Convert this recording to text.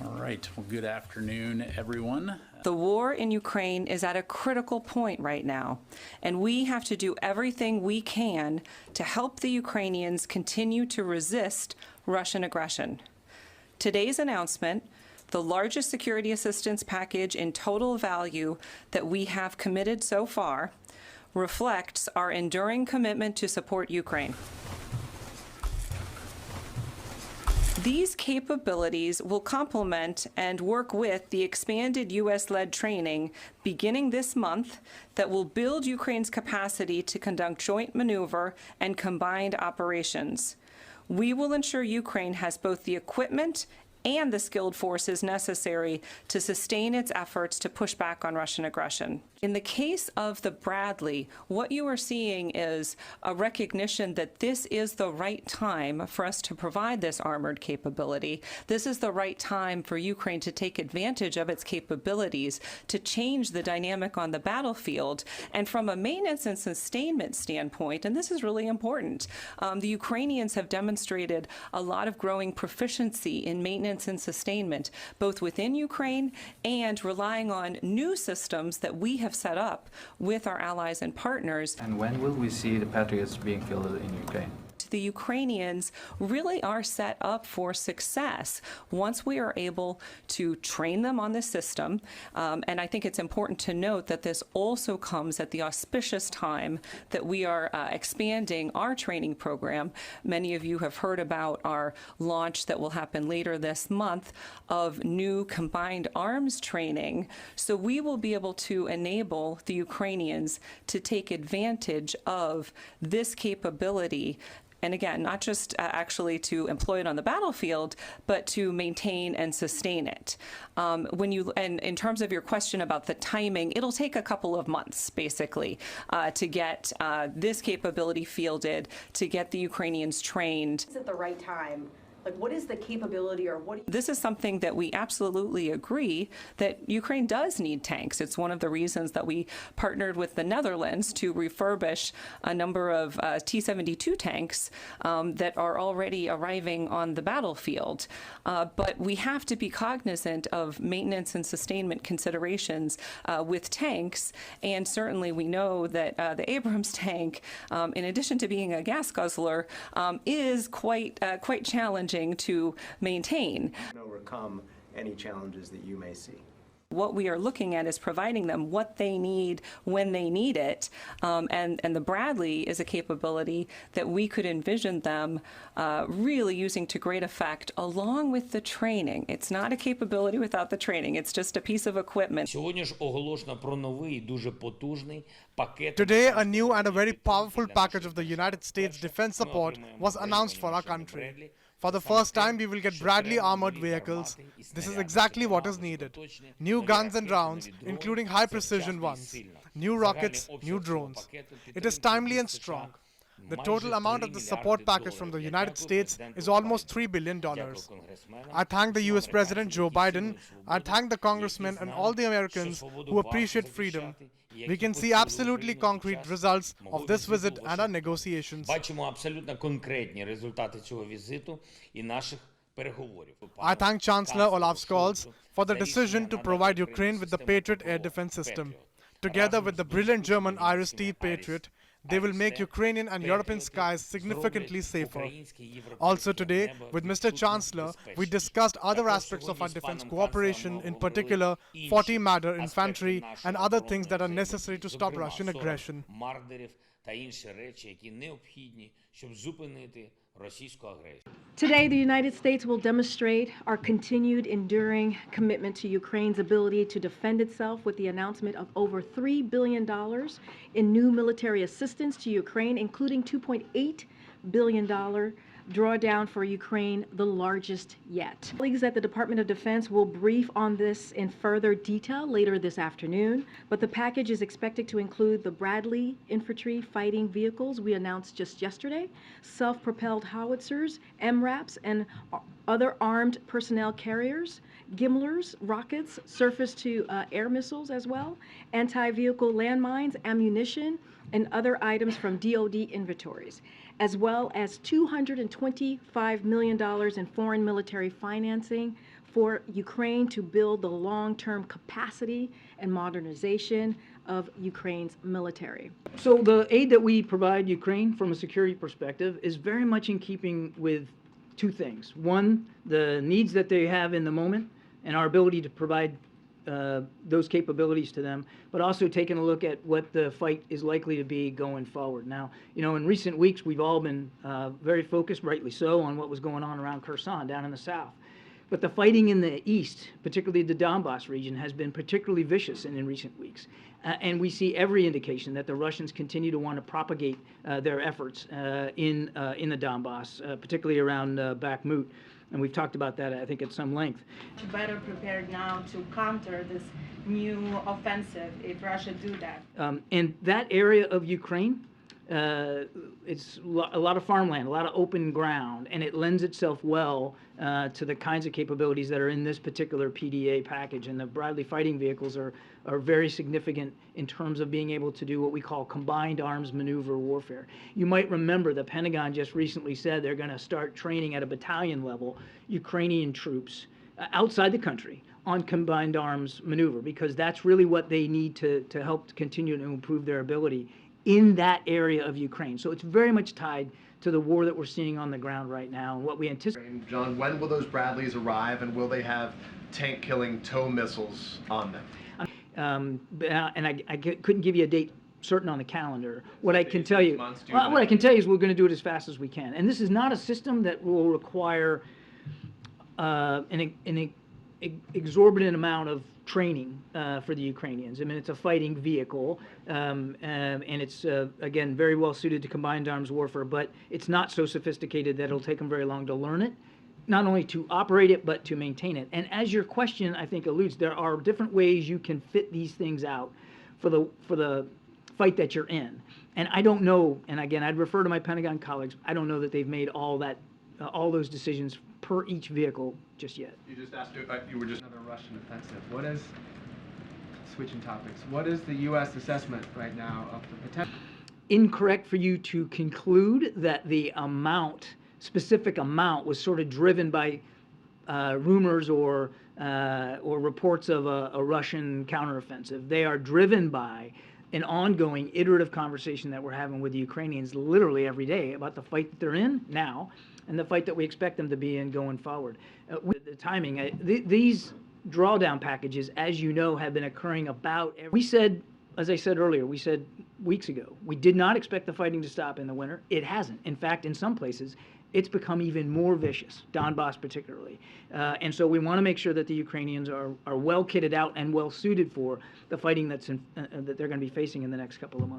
All right. Well, good afternoon, everyone. The war in Ukraine is at a critical point right now, and we have to do everything we can to help the Ukrainians continue to resist Russian aggression. Today's announcement, the largest security assistance package in total value that we have committed so far, reflects our enduring commitment to support Ukraine. These capabilities will complement and work with the expanded U.S.-led training beginning this month that will build Ukraine's capacity to conduct joint maneuver and combined operations. We will ensure Ukraine has both the equipment and the skilled forces necessary to sustain its efforts to push back on Russian aggression. In the case of the Bradley, what you are seeing is a recognition that this is the right time for us to provide this armored capability. This is the right time for Ukraine to take advantage of its capabilities to change the dynamic on the battlefield. And from a maintenance and sustainment standpoint, and this is really important, the Ukrainians have demonstrated a lot of growing proficiency in maintenance and sustainment, both within Ukraine and relying on new systems that we have set up with our allies and partners. And when will we see the Patriots being fielded in Ukraine? The Ukrainians really are set up for success once we are able to train them on the system. And I think it's important to note that this also comes at the auspicious time that we are expanding our training program. Many of you have heard about our launch that will happen later this month of new combined arms training. So we will be able to enable the Ukrainians to take advantage of this capability. And again, not just actually to employ it on the battlefield, but to maintain and sustain it. And in terms of your question about the timing, it'll take a couple of months, basically, to get this capability fielded, to get the Ukrainians trained. Is it the right time? Like, what is the capability, or what? This is something that we absolutely agree that Ukraine does need tanks. It's one of the reasons that we partnered with the Netherlands to refurbish a number of T-72 tanks that are already arriving on the battlefield. But we have to be cognizant of maintenance and sustainment considerations with tanks. And certainly we know that the Abrams tank, in addition to being a gas guzzler, is quite challenging to maintain. Overcome any challenges that you may see. What we are looking at is providing them what they need when they need it, and the Bradley is a capability that we could envision them really using to great effect along with the training. It's not a capability without the training. It's just a piece of equipment. Today, a new and a very powerful package of the United States defense support was announced for our country. For the first time, we will get Bradley armored vehicles. This is exactly what is needed. New guns and rounds, including high-precision ones. New rockets, new drones. It is timely and strong. The total amount of the support package from the United States is almost $3 billion. I thank the US President Joe Biden. I thank the congressmen and all the Americans who appreciate freedom. We can see absolutely concrete results of this visit and our negotiations. I thank Chancellor Olaf Scholz for the decision to provide Ukraine with the Patriot air defense system. Together with the brilliant German Iris-T Patriot, they will make Ukrainian and European skies significantly safer. Also today, with Mr. Chancellor, we discussed other aspects of our defense cooperation, in particular 40 Marder infantry and other things that are necessary to stop Russian aggression. Today, the United States will demonstrate our continued enduring commitment to Ukraine's ability to defend itself with the announcement of over $3 billion in new military assistance to Ukraine, including $2.8 billion drawdown for Ukraine, the largest yet. Colleagues at the Department of Defense will brief on this in further detail later this afternoon, but the package is expected to include the Bradley infantry fighting vehicles we announced just yesterday, self-propelled howitzers, MRAPs, and other armed personnel carriers, Gimlers, rockets, surface-to-air missiles as well, anti-vehicle landmines, ammunition, and other items from DoD inventories. as well as $225 million in foreign military financing for Ukraine to build the long-term capacity and modernization of Ukraine's military. So the aid that we provide Ukraine from a security perspective is very much in keeping with two things. One, the needs that they have in the moment and our ability to provide those capabilities to them, but also taking a look at what the fight is likely to be going forward. Now, in recent weeks, we've all been very focused, rightly so, on what was going on around Kherson down in the south. But the fighting in the east, particularly the Donbass region, has been particularly vicious in recent weeks. And we see every indication that the Russians continue to want to propagate their efforts in the Donbass, particularly around Bakhmut. And we've talked about that, I think, at some length. Better prepared now to counter this new offensive if Russia do that. And that area of Ukraine, it's a lot of farmland, a lot of open ground, and it lends itself well to the kinds of capabilities that are in this particular PDA package. And the Bradley fighting vehicles are very significant in terms of being able to do what we call combined arms maneuver warfare. You might remember the Pentagon just recently said they're going to start training at a battalion level Ukrainian troops outside the country on combined arms maneuver, because that's really what they need to help continue to improve their ability in that area of Ukraine. So it's very much tied to the war that we're seeing on the ground right now and what we anticipate. John, when will those Bradleys arrive, and will they have tank-killing tow missiles on them? And I couldn't give you a date certain on the calendar. What I can tell you, months, what I can tell you is we're going to do it as fast as we can. And this is not a system that will require an exorbitant amount of training for the Ukrainians. I mean, it's a fighting vehicle, and it's, again, very well suited to combined arms warfare, but it's not so sophisticated that it'll take them very long to learn it, not only to operate it, but to maintain it. And as your question, I think, alludes, there are different ways you can fit these things out for the fight that you're in. And I don't know, and again, I'd refer to my Pentagon colleagues, I don't know that they've made all those decisions per each vehicle just yet. You just asked, you were just... Another Russian offensive. Switching topics, what is the U.S. assessment right now of the potential? Incorrect for you to conclude that the specific amount was sort of driven by rumors or reports of a Russian counteroffensive. They are driven by an ongoing iterative conversation that we're having with the Ukrainians literally every day about the fight that they're in now and the fight that we expect them to be in going forward. With the timing, these drawdown packages, as you know, have been occurring about every... We said, as I said earlier, we said weeks ago, we did not expect the fighting to stop in the winter. It hasn't. In fact, in some places, it's become even more vicious, Donbass particularly. And so we want to make sure that the Ukrainians are well kitted out and well suited for the fighting that they're going to be facing in the next couple of months.